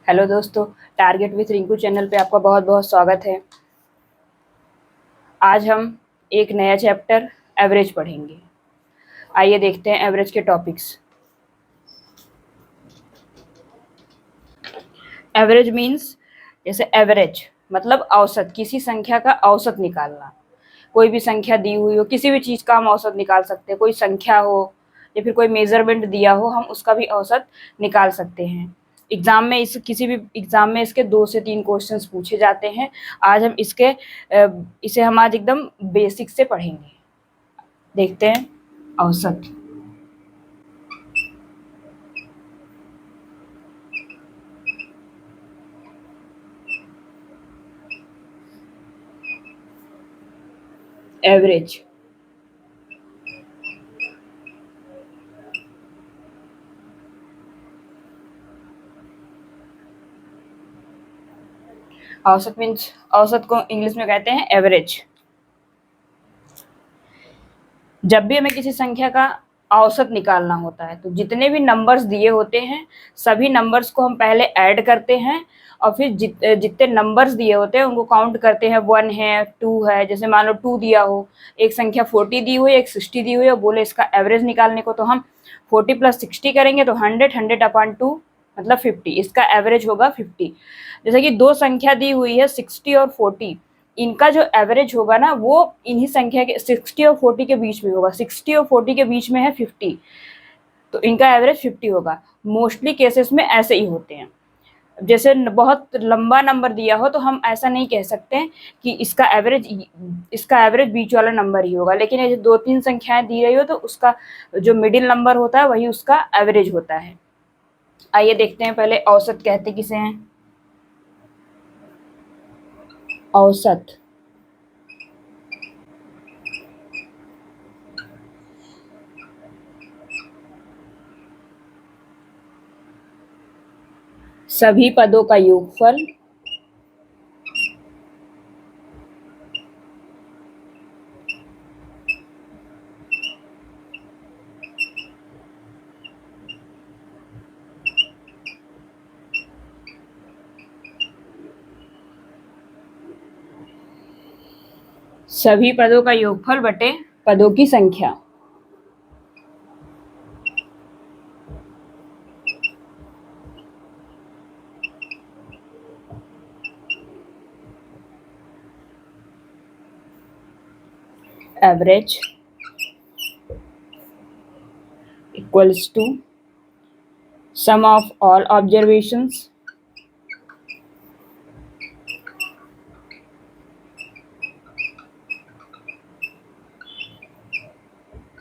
Hello दोस्तों, target with Rinku channel पे आपका बहुत बहुत स्वागत है। आज हम एक नया चैप्टर एवरेज पढ़ेंगे। आइए देखते हैं एवरेज के टॉपिक्स। एवरेज मीन्स, जैसे एवरेज मतलब औसत, किसी संख्या का औसत निकालना। कोई भी संख्या दी हुई हो, किसी भी चीज़ का हम औसत निकाल सकते हैं। कोई संख्या हो या फिर कोई मेजरमेंट दिया हो, हम उसका भी औसत निकाल सकते हैं। एग्जाम में किसी भी एग्जाम में इसके 2 से 3 क्वेश्चंस पूछे जाते हैं। आज हम इसे हम आज एकदम बेसिक से पढ़ेंगे। देखते हैं औसत। एवरेज औसत मीन्स, औसत को इंग्लिश में कहते हैं एवरेज। जब भी हमें किसी संख्या का औसत निकालना होता है तो जितने भी नंबर्स दिए होते हैं, सभी नंबर्स को हम पहले ऐड करते हैं और फिर जितने नंबर्स दिए होते हैं उनको काउंट करते हैं। 1 है, 2 है, जैसे मान लो 2 दिया हो, एक संख्या 40 दी हुई है, एक 60 दी हुई है, और बोले इसका एवरेज निकालने को, तो हम 40 + 60 करेंगे तो 100, 100/2 मतलब 50। इसका एवरेज होगा 50। जैसे कि दो संख्या दी हुई है 60 और 40, इनका जो एवरेज होगा ना, वो इन्हीं संख्या के 60 और 40 के बीच में होगा। 60 और 40 के बीच में है 50, तो इनका एवरेज 50 होगा। मोस्टली केसेस में ऐसे ही होते हैं। जैसे बहुत लंबा नंबर दिया हो तो हम ऐसा नहीं कह सकते कि इसका एवरेज बीच वाला नंबर ही होगा, लेकिन ये जो 2-3 संख्याएं दी रही हो तो उसका जो मिडिल नंबर होता है वही उसका एवरेज होता है। आइए देखते हैं पहले औसत कहते किसे हैं। औसत सभी पदों का योगफल सभी पदों का योगफल बटे पदों की संख्या। Average equals to sum of all observations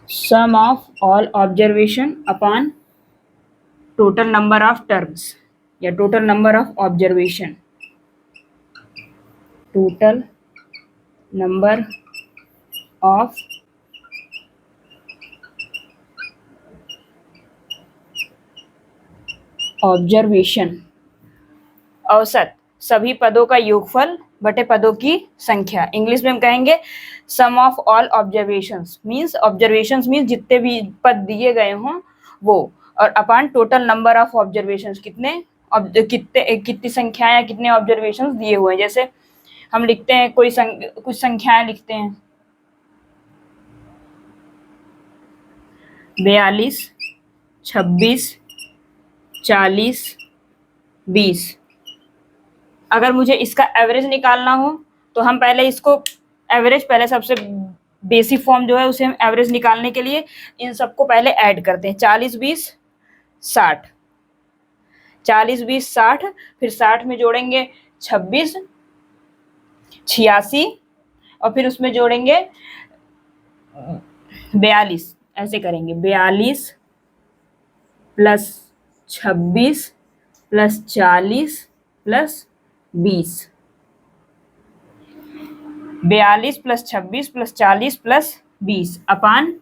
sum of all observation upon total number of terms या total number of observation, total number of observation। औसत सभी पदों का योगफल बटे पदों की संख्या। इंग्लिश में हम कहेंगे sum of all observations, means observations means जितने भी पद दिए गए हों वो, और upon total number of observations, कितनी संख्याएं या कितने ऑब्जर्वेशंस दिए हुए हैं। जैसे हम लिखते हैं कुछ संख्याएं लिखते हैं 42, 26, 40, 20। अगर मुझे इसका एवरेज निकालना हो तो हम पहले इसको एवरेज, पहले सबसे बेसिक फॉर्म जो है उसे हम एवरेज निकालने के लिए इन सबको पहले ऐड करते हैं। 40, 20, 60, 40, 20, 60, फिर 60 में जोड़ेंगे 26, 86, और फिर उसमें जोड़ेंगे 42। ऐसे करेंगे 42 + 26 + 40 + 20। 42 + 26 + 40 + 20 अपान,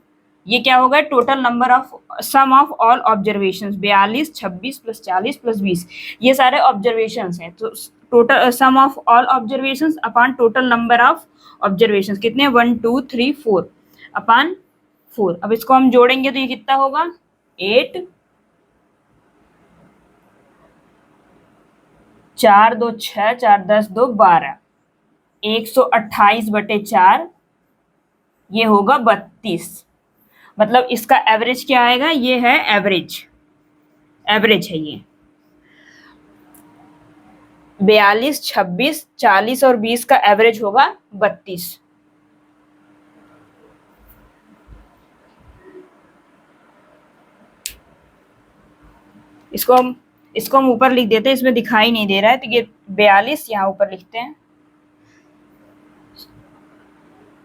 ये क्या होगा, total number of sum of all observations. 42, 26 + 40 + 20, ये सारे ऑब्जर्वेशंस हैं। तो total sum of all observations upon total number of observations कितने, 1, 2, 3, 4 अपान 4। अब इसको हम जोड़ेंगे तो ये कितना होगा, 8, 4 2 6, 4 10 2 12, 128/4 ये होगा 32। मतलब इसका एवरेज क्या आएगा, ये है एवरेज, एवरेज है ये। 42, 26, 40 और 20 का एवरेज होगा 32। इसको हम ऊपर लिख देते हैं, इसमें दिखाई नहीं दे रहा है, तो ये 42 यहाँ ऊपर लिखते हैं,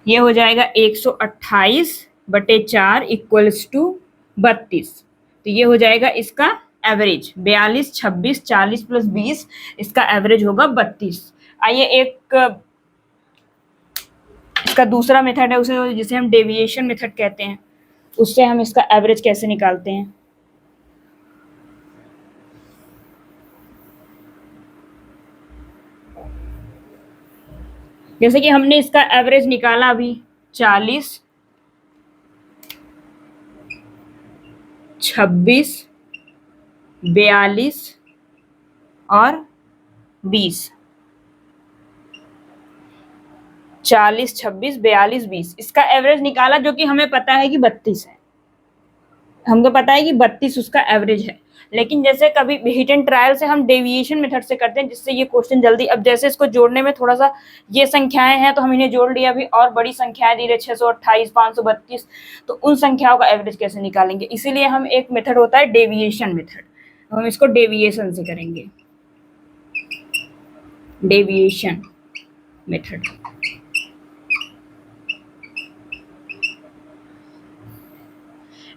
ये हो जाएगा 128/4 इक्वल्स टू 32। तो ये हो जाएगा इसका एवरेज, 42, 26, 40 प्लस 20, इसका एवरेज होगा 32। आइए एक इसका दूसरा मेथड है, उसे जिसे हम डेविएशन मेथड कहते हैं, उससे हम इसका एवरेज कैसे निकालते हैं। जैसे कि हमने इसका एवरेज निकाला अभी 40, 26, 42 और 20, 40, 26, 42, 20, इसका एवरेज निकाला, जो कि हमें पता है कि 32 है, हमको पता है कि 32 उसका एवरेज है। लेकिन जैसे कभी हिट एंड ट्रायल से हम डेविएशन मेथड से करते हैं, जिससे ये क्वेश्चन जल्दी, अब जैसे इसको जोड़ने में थोड़ा सा, ये संख्याएं हैं तो हम इन्हें जोड़ लिया, अभी और बड़ी संख्याएं दी रहे 628, 532, तो उन संख्याओं का एवरेज कैसे निकालेंगे। इसीलिए हम एक मेथड होता है डेविएशन मेथड, हम इसको डेविएशन से करेंगे, डेविएशन मेथड।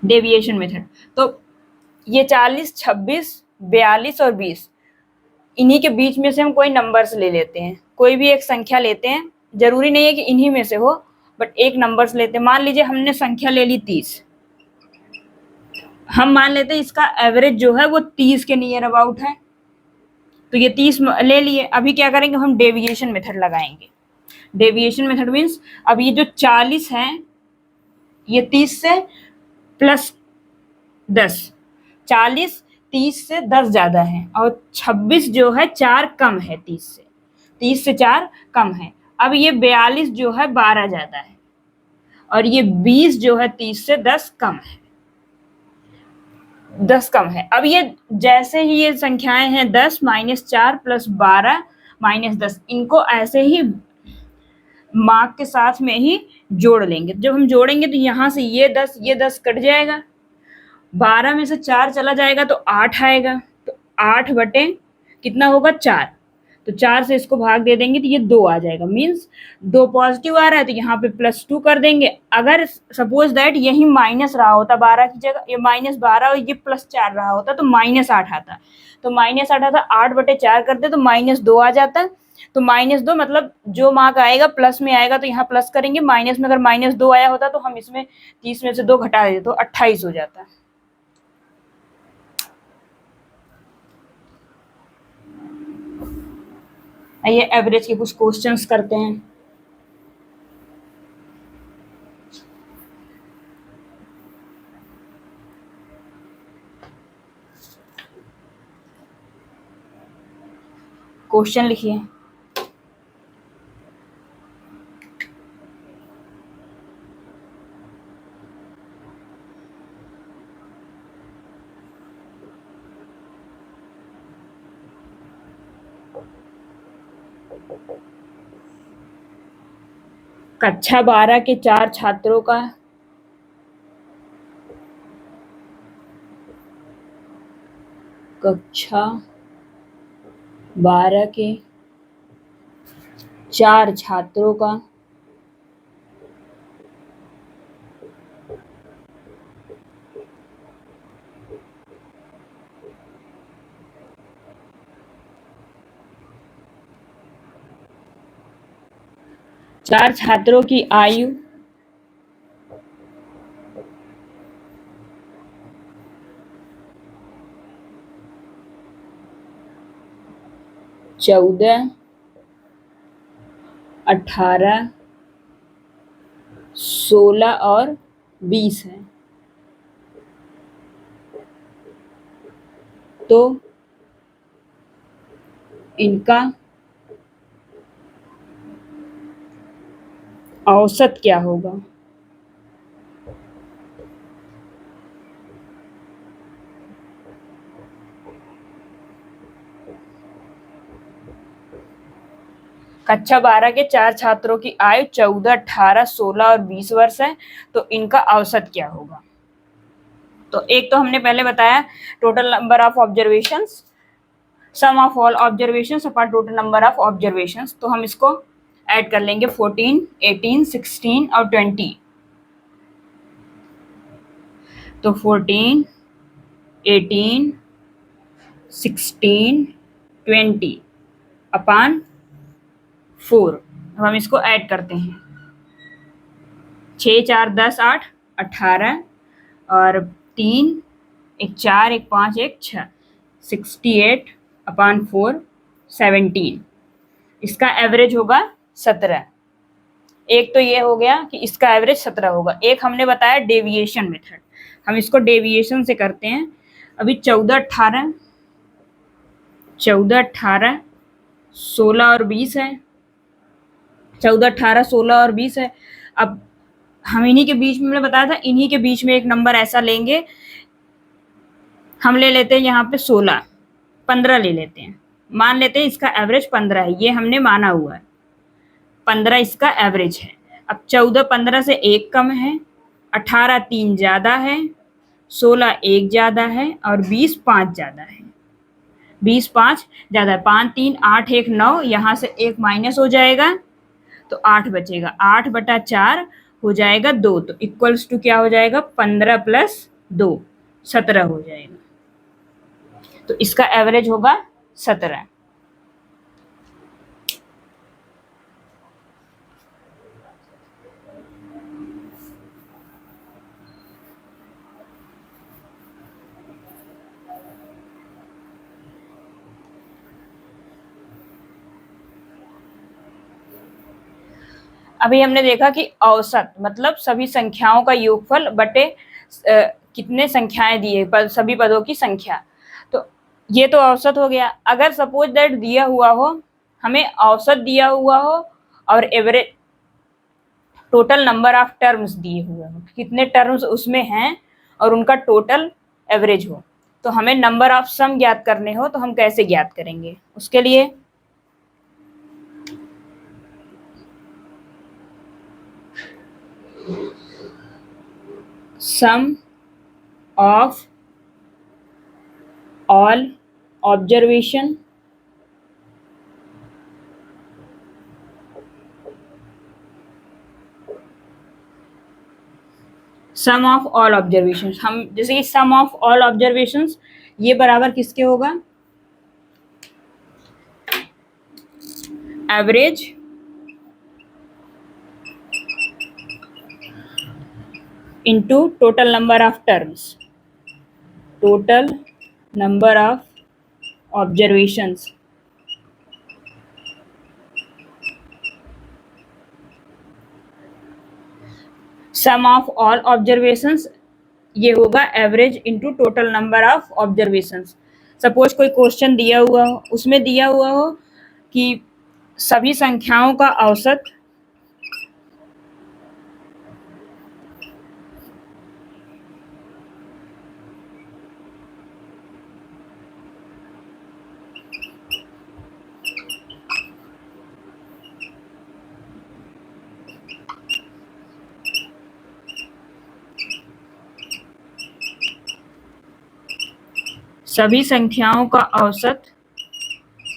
डेविएशन मेथड, तो ये 40, 26, 42 और 20, इन्हीं के बीच में से हम कोई नंबर्स ले लेते हैं, कोई भी एक संख्या लेते हैं, जरूरी नहीं है कि इन्हीं में से हो, बट एक नंबर्स लेते हैं। मान लीजिए हमने संख्या ले ली 30, हम मान लेते हैं इसका एवरेज जो है वो 30 के नियर अबाउट है, तो ये 30 ले लिए। अभी क्या करेंगे, हम डेविएशन मेथड लगाएंगे। डेविएशन मेथड मीन्स अब ये जो 40 है, ये 30 से प्लस 10, 40 30 से 10 ज्यादा है, और 26 जो है 4 कम है 30 से, 30 से 4 कम है। अब ये 42 जो है 12 ज्यादा है, और ये 20 जो है 30 से 10 कम है, 10 कम है। अब ये जैसे ही ये संख्याएं हैं 10 -4 + 12 -10, इनको ऐसे ही मार्क के साथ में ही जोड़ लेंगे। जब हम जोड़ेंगे तो यहाँ से ये 10 कट जाएगा, 12 में से 4 चला जाएगा तो 8 आएगा, तो 8 बटे कितना होगा 4, तो 4 से इसको भाग दे देंगे तो ये 2 आ जाएगा। मीन्स 2 पॉजिटिव आ रहा है तो यहाँ पे +2 कर देंगे। अगर सपोज दैट यही माइनस रहा होता 12 की जगह, ये -12 और ये +4 रहा होता तो -8 आता, तो -8 आता, 8/4 करते तो -2 आ जाता, तो -2 मतलब जो मार्क आएगा प्लस में आएगा तो यहाँ प्लस करेंगे, माइनस में अगर -2 आया होता तो हम इसमें 30 में से 2 घटा देते तो 28 हो जाता। आइए एवरेज के कुछ क्वेश्चंस करते हैं। क्वेश्चन लिखिए। कक्षा 12 के 4 छात्रों का कक्षा 12 के 4 छात्रों का चार छात्रों की आयु 14, 18, 16 और 20 है, तो इनका औसत क्या होगा। कक्षा 12 के 4 छात्रों की आयु 14, 18, 16 और 20 वर्ष है, तो इनका औसत क्या होगा। तो एक तो हमने पहले बताया total number of observations, sum of all observations upon total number of observations, तो हम इसको ऐड कर लेंगे 14, 18, 16 और 20। तो 14, 18, 16, 20 अपॉन 4। अब हम इसको ऐड करते हैं, 6 4 10 8 18 और 3 एक 4 एक 5 एक 6, 68 अपॉन 4 17। इसका एवरेज होगा 17। एक तो ये हो गया कि इसका एवरेज 17 होगा। एक हमने बताया डेविएशन मेथड, हम इसको डेविएशन से करते हैं। अभी 14 18 16 और 20 है, 14 18 16 और 20 है। अब हम इन्हीं के बीच में, मैंने बताया था इन्हीं के बीच में एक नंबर ऐसा लेंगे, हम ले लेते हैं यहाँ पे 16, 15 ले लेते हैं, मान लेते हैं इसका एवरेज 15 है, ये हमने माना हुआ है 15 इसका एवरेज है। अब 14 15 से एक कम है, 18 3 ज्यादा है, 16 एक ज्यादा है और 20 5 ज्यादा है। 20 5 ज्यादा है, 5 3 8 1 9, यहाँ से एक माइनस हो जाएगा तो 8 बचेगा, 8/4 हो जाएगा 2, तो इक्वल्स टू क्या हो जाएगा 15 + 2 17 हो जाएगा। तो इसका एवरेज होगा 17। अभी हमने देखा कि औसत मतलब सभी संख्याओं का योगफल बटे कितने संख्याएं दिए, सभी पदों की संख्या। तो ये तो औसत हो गया। अगर सपोज दैट दिया हुआ हो, हमें औसत दिया हुआ हो और average total number of terms दिए हुए हो, कितने टर्म्स उसमें हैं और उनका टोटल एवरेज हो, तो हमें नंबर ऑफ सम ज्ञात करने हो तो हम कैसे ज्ञात करेंगे। उसके लिए sum of all observation sum of all observation, हम जैसे कि सम ऑफ ऑल ऑब्जर्वेशन ये बराबर किसके होगा, average into total number of terms, total number of observations. Sum of all observations ये होगा average into total number of observations. Suppose कोई क्वेश्चन दिया हुआ हो, उसमें दिया हुआ हो कि सभी संख्याओं का औसत सभी संख्याओं का औसत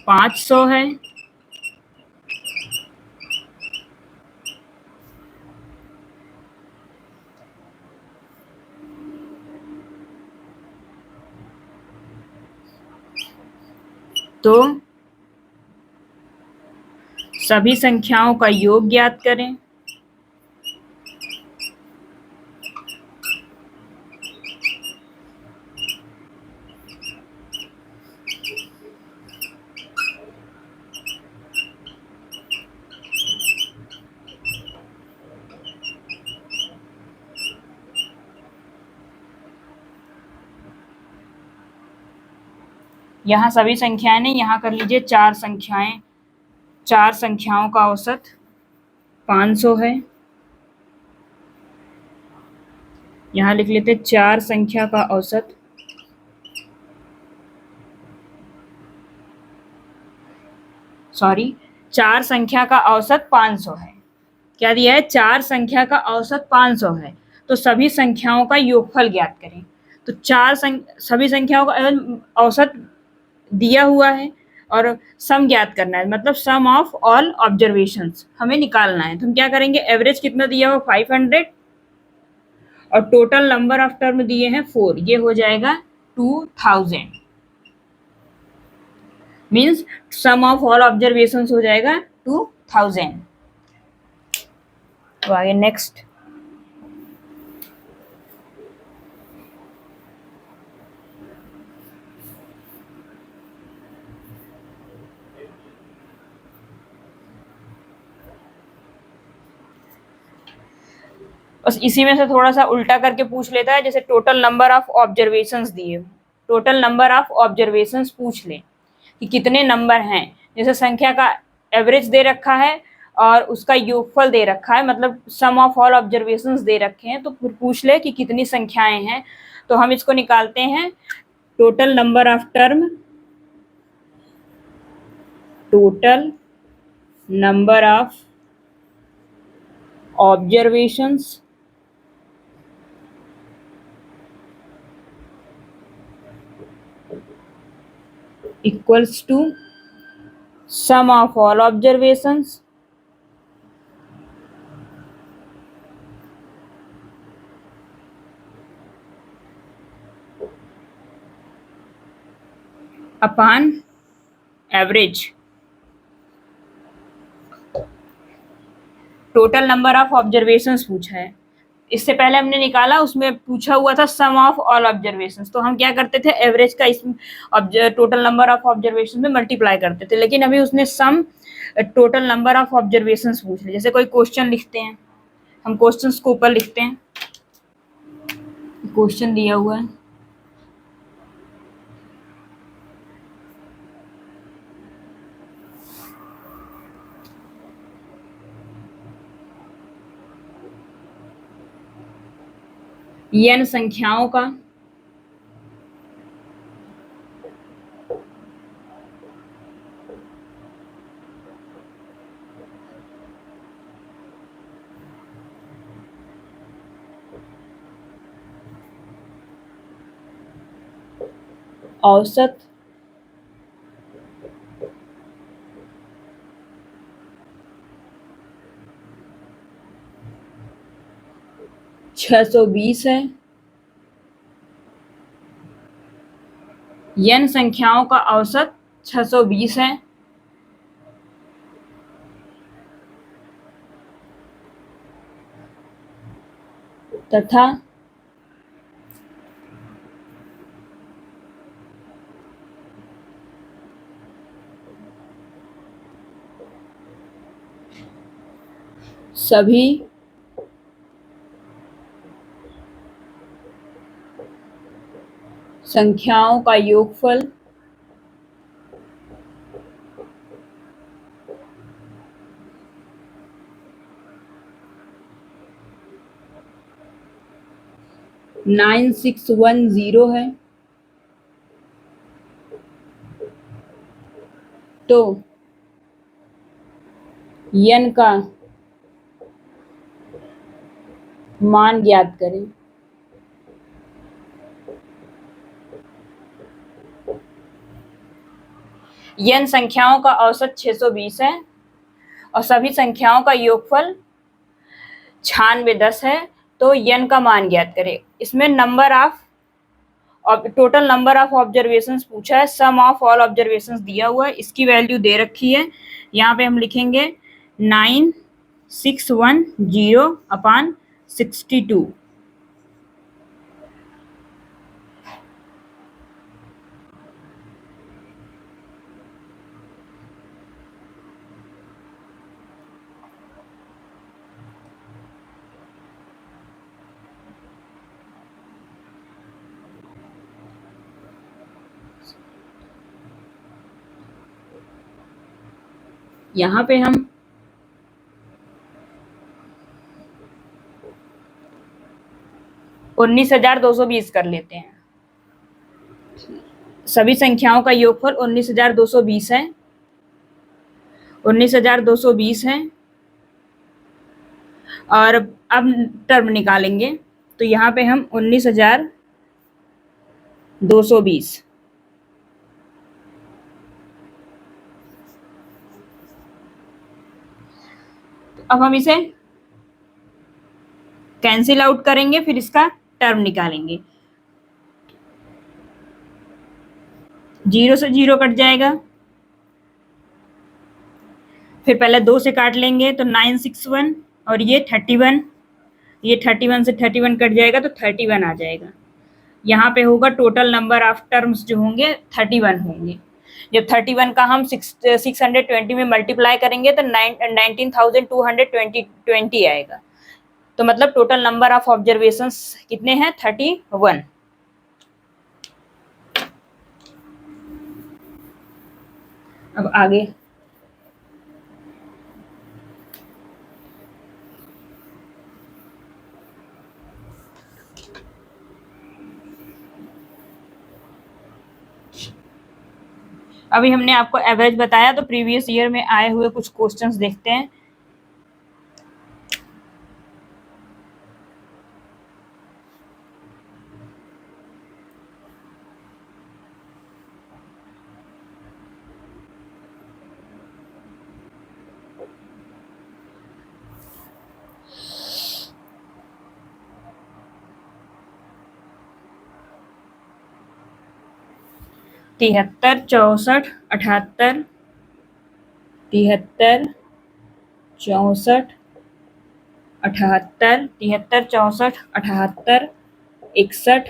500 है, तो सभी संख्याओं का योग ज्ञात करें। यहाँ सभी संख्याएं नहीं, यहाँ कर लीजिए 4 संख्याएं, 4 संख्याओं का औसत 500 है। यहाँ लिख लेते 4 संख्या का औसत सॉरी 4 संख्या का औसत 500 है। क्या दिया है? 4 संख्या का औसत 500 है। तो सभी संख्याओं का योगफल ज्ञात करें। तो सभी संख्याओं का औसत दिया हुआ है और सम ज्ञात करना है, मतलब सम ऑफ ऑल ऑब्जर्वेशंस हमें निकालना है। तो हम क्या करेंगे, एवरेज कितना दिया हुआ 500 और टोटल नंबर ऑफ टर्म दिए हैं 4, ये हो जाएगा 2000। Means sum of all observations हो जाएगा 2000। तो आगे नेक्स्ट। बस इसी में से थोड़ा सा उल्टा करके पूछ लेता है, जैसे टोटल नंबर ऑफ ऑब्जर्वेशंस दिए, टोटल नंबर ऑफ ऑब्जर्वेशंस पूछ ले कि कितने नंबर हैं। जैसे संख्या का एवरेज दे रखा है और उसका योगफल दे रखा है, मतलब सम ऑफ ऑल ऑब्जर्वेशंस दे रखे हैं, तो फिर पूछ ले कि कितनी संख्याएं हैं। तो हम इसको निकालते हैं, total number of term, total number of observations equals to sum of all observations upon average। Total number of observations पूछा है, इससे पहले हमने निकाला उसमें पूछा हुआ था सम ऑफ ऑल ऑब्जर्वेशंस, तो हम क्या करते थे, एवरेज का इस टोटल नंबर ऑफ ऑब्जर्वेशन में मल्टीप्लाई करते थे। लेकिन अभी उसने sum total number of observations पूछ लिया। जैसे कोई क्वेश्चन लिखते हैं, हम क्वेश्चंस को ऊपर लिखते हैं, क्वेश्चन दिया हुआ है, n संख्याओं का औसत छह सौ बीस है। n संख्याओं का औसत 620 है। तथा सभी संख्याओं का योगफल नाइन 610 है। तो n का मान ज्ञात करें। n संख्याओं का औसत 620 है और सभी संख्याओं का योगफल 9610 है। तो n का मान ज्ञात करें। इसमें number of total number of observations पूछा है, सम ऑफ ऑल ऑब्जर्वेशंस दिया हुआ है, इसकी वैल्यू दे रखी है। यहाँ पे हम लिखेंगे 9610 अपॉन 62। यहाँ पे हम 19,220 कर लेते हैं। सभी संख्याओं का योगफल 19,220 है। 19,220 है। और अब टर्म निकालेंगे, तो यहाँ पे हम 19,220, अब हम इसे कैंसिल आउट करेंगे, फिर इसका टर्म निकालेंगे। 0 से 0 कट जाएगा, फिर पहले 2 से काट लेंगे तो 961, और ये 31, ये 31 से 31 कट जाएगा तो 31 आ जाएगा। यहाँ पे होगा टोटल नंबर ऑफ टर्म्स जो होंगे 31 होंगे। जब 31 का हम 620 में मल्टीप्लाई करेंगे तो 19,220 आएगा। तो मतलब टोटल नंबर ऑफ ऑब्जर्वेशंस कितने हैं? 31। अब आगे अभी हमने आपको एवरेज बताया, तो प्रीवियस ईयर में आए हुए कुछ क्वेश्चंस देखते हैं। तिहत्तर, 64, 78, 73, 64, 78, 73, 64, 78, 61,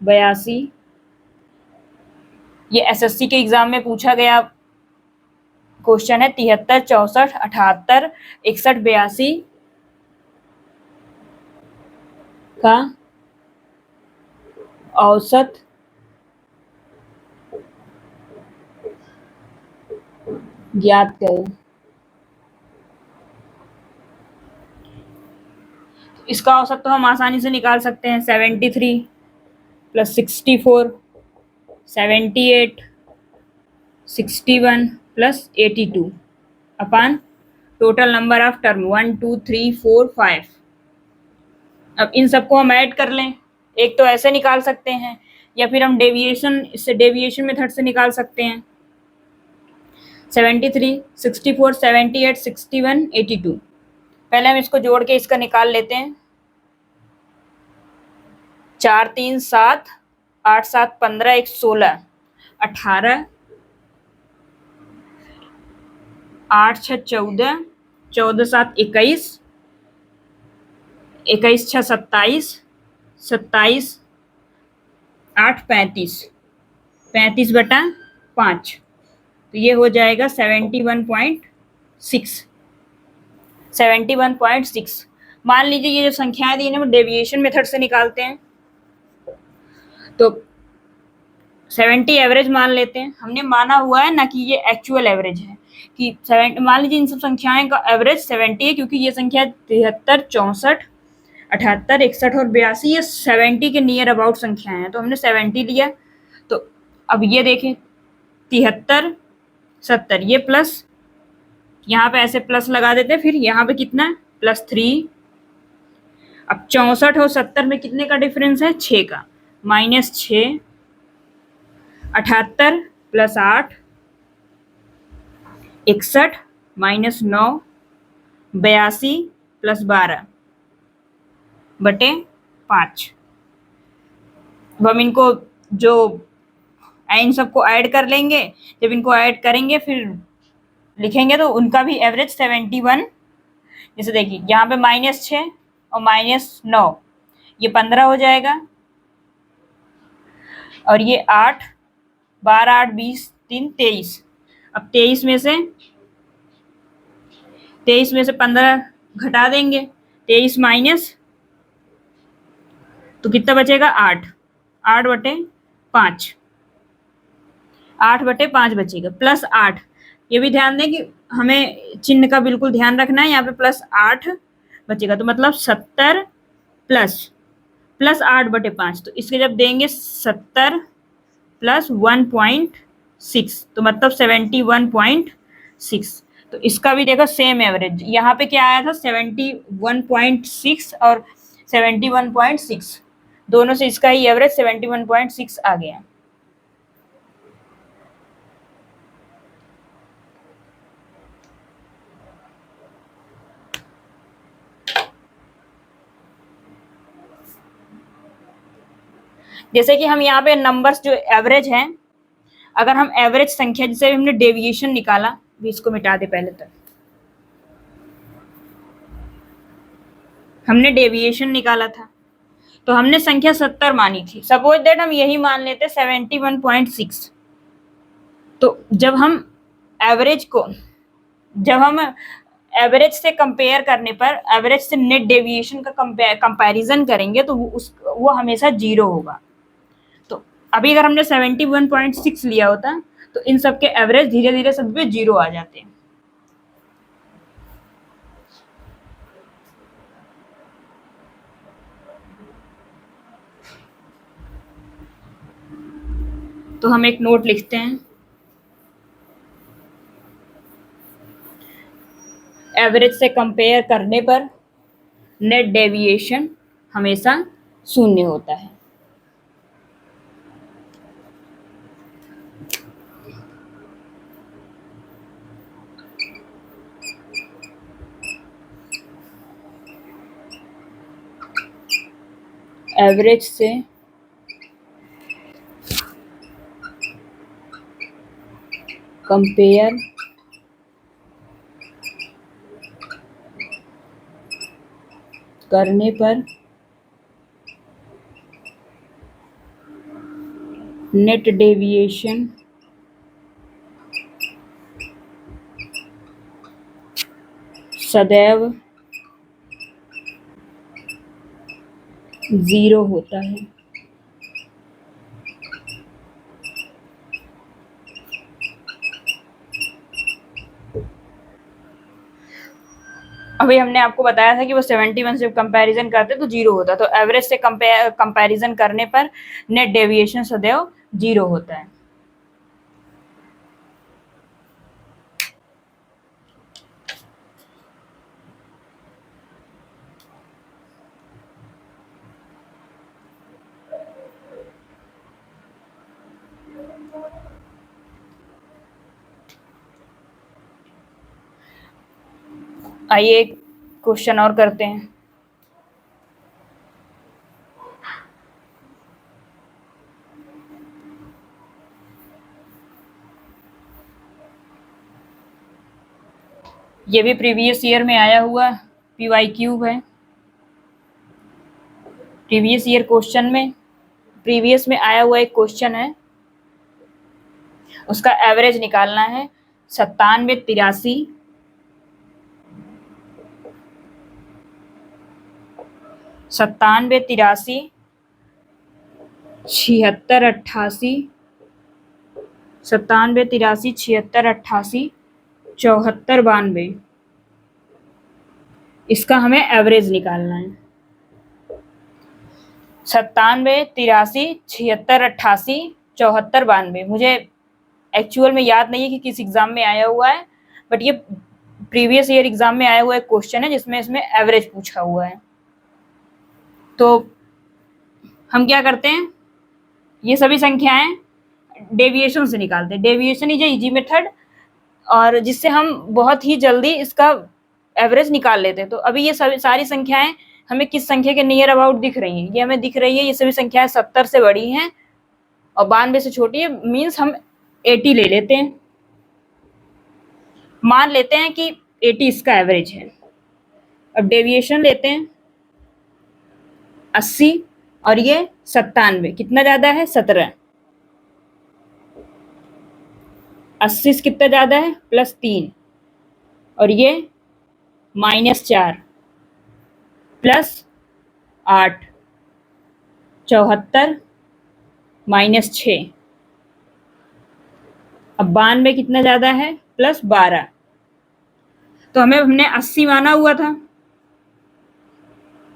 82। ये एसएससी के एग्जाम में पूछा गया क्वेश्चन है। 73, 64, 78, 61, 82 का औसत ज्ञात करें। इसका औसत तो हम आसानी से निकाल सकते हैं। 73 plus 64, 78, 61 plus 82 upon total number of term 1, 2, 3, 4, 5। अब इन सबको हम ऐड कर लें। एक तो ऐसे निकाल सकते हैं, या फिर हम डेविएशन मेथड से निकाल सकते हैं। 73, 64, 78, 61, 82। पहले हम इसको जोड़ के इसका निकाल लेते हैं। 4, 3, 7, 8, 7, 15, 1, 16, 18, 8, 6, 14, 14, 7, 21, 21, 6, 27, 27, 8, 35, 35/5। तो ये हो जाएगा 71.6। 71.6। मान लीजिए ये जो संख्याएं दी है वो डेविएशन मेथड से निकालते हैं, तो 70 एवरेज मान लेते हैं। हमने माना हुआ है ना कि ये एक्चुअल एवरेज है, कि 70। मान लीजिए इन सब संख्याएं का एवरेज 70 है, क्योंकि ये संख्या 73, 64, 78, 61 और 82 ये 70 के नियर अबाउट संख्याएं हैं, तो हमने 70 लिया। तो अब ये देखें 73, 70, ये प्लस, यहाँ पे ऐसे प्लस लगा देते हैं, फिर यहाँ पे कितना +3। अब 64 और 70 में कितने का डिफरेंस है? 6 का, -6। 78 + 8, 61 -9, 82 + 12/5। अब हम इनको जो इन सबको ऐड कर लेंगे। जब इनको ऐड करेंगे फिर लिखेंगे तो उनका भी एवरेज 71। जैसे देखिए यहाँ पे -6 और -9, ये 15 हो जाएगा, और ये 8, 12, 8, 20, 3, 23। अब 23 में से 15 घटा देंगे, 23 माइनस, तो कितना बचेगा? 8, 8/5, 8/5 बचेगा, +8। ये भी ध्यान दें कि हमें चिन्ह का बिल्कुल ध्यान रखना है। यहाँ पे +8 बचेगा, तो मतलब 70 प्लस 8/5, तो इसके जब देंगे 70 प्लस 1.6, तो मतलब 71.6। तो इसका भी देखो सेम एवरेज, यहाँ पे क्या आया था 71.6 और 71.6, दोनों से इसका ही एवरेज 71.6 आ गया। जैसे कि हम यहाँ पे नंबर्स जो एवरेज हैं, अगर हम एवरेज संख्या, जैसे हमने डेविएशन निकाला, भी इसको मिटा दे पहले तक, हमने डेविएशन निकाला था तो हमने संख्या 70 मानी थी। सपोज दैट हम यही मान लेते 71.6। तो जब हम एवरेज से कंपेयर करने पर, एवरेज से नेट डेविएशन का कंपैरिजन करेंगे तो वो हमेशा 0 होगा। तो अभी अगर हमने 71.6 लिया होता तो इन सब के एवरेज धीरे धीरे सब पे 0 आ जाते हैं। तो हम एक नोट लिखते हैं, एवरेज से कंपेयर करने पर नेट डेविएशन हमेशा 0 होता है। एवरेज से कंपेयर करने पर नेट डेविएशन सदैव 0 होता है। अभी हमने आपको बताया था कि वो 71 से कंपैरिजन करते तो 0 होता, तो एवरेज से कंपैरिजन करने पर नेट डेविएशन सदैव 0 होता है। आइए एक क्वेश्चन और करते हैं। ये भी प्रीवियस ईयर में आया हुआ PYQ है। प्रीवियस ईयर क्वेश्चन में, प्रीवियस में आया हुआ एक क्वेश्चन है, उसका एवरेज निकालना है 97, 83, 76, 88, 74, 92। इसका हमें एवरेज निकालना है। 97, 83, 76, 88, 74, 92। मुझे एक्चुअल में याद नहीं है कि किस एग्जाम में आया हुआ है, बट ये प्रीवियस ईयर एग्जाम में आया हुआ एक क्वेश्चन है जिसमें इसमें एवरेज पूछा हुआ है। तो हम क्या करते हैं, ये सभी संख्याएं डेविएशन से निकालते हैं। डेविएशन इज इजी मेथड, और जिससे हम बहुत ही जल्दी इसका एवरेज निकाल लेते हैं। तो अभी ये सभी सारी संख्याएं हमें किस संख्या के नियर अबाउट दिख रही हैं, ये हमें दिख रही है, ये सभी संख्याएं 70 से बड़ी हैं और 92 से छोटी है, मीन्स हम 80 ले लेते हैं, मान लेते हैं कि 80 इसका एवरेज है। अब डेविएशन लेते हैं 80 और ये 97, कितना ज्यादा है 17, 80 से कितना ज्यादा है +3, और ये -4 +8, 74 -6। अब 92 कितना ज्यादा है प्लस 12। तो हमने 80 माना हुआ था,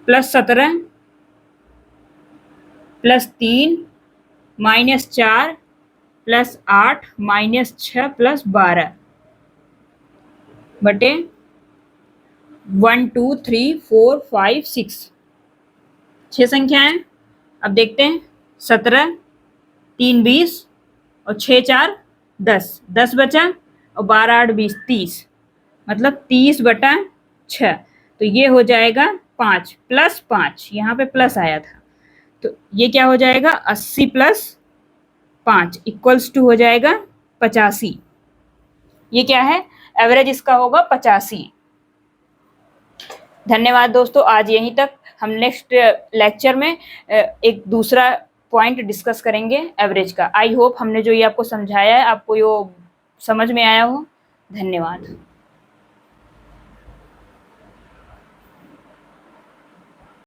plus 17 plus 3 minus 4 plus 8 minus 6 plus 12 बटे 1 2 3 4 5 6, 6 संख्याएं। अब देखते हैं, 17, 3 20 और 6 4 10, 10 बचा और 12 8 20 30, मतलब 30 बटा 6। तो ये हो जाएगा 5 प्लस 5, यहाँ पे प्लस आया था, तो ये क्या हो जाएगा 80 प्लस 5 इक्वल्स टू हो जाएगा 85। ये क्या है, एवरेज इसका होगा 85। धन्यवाद दोस्तों, आज यहीं तक। हम नेक्स्ट लेक्चर में एक दूसरा पॉइंट डिस्कस करेंगे एवरेज का। आई होप हमने जो ये आपको समझाया है आपको ये समझ में आया हो। धन्यवाद।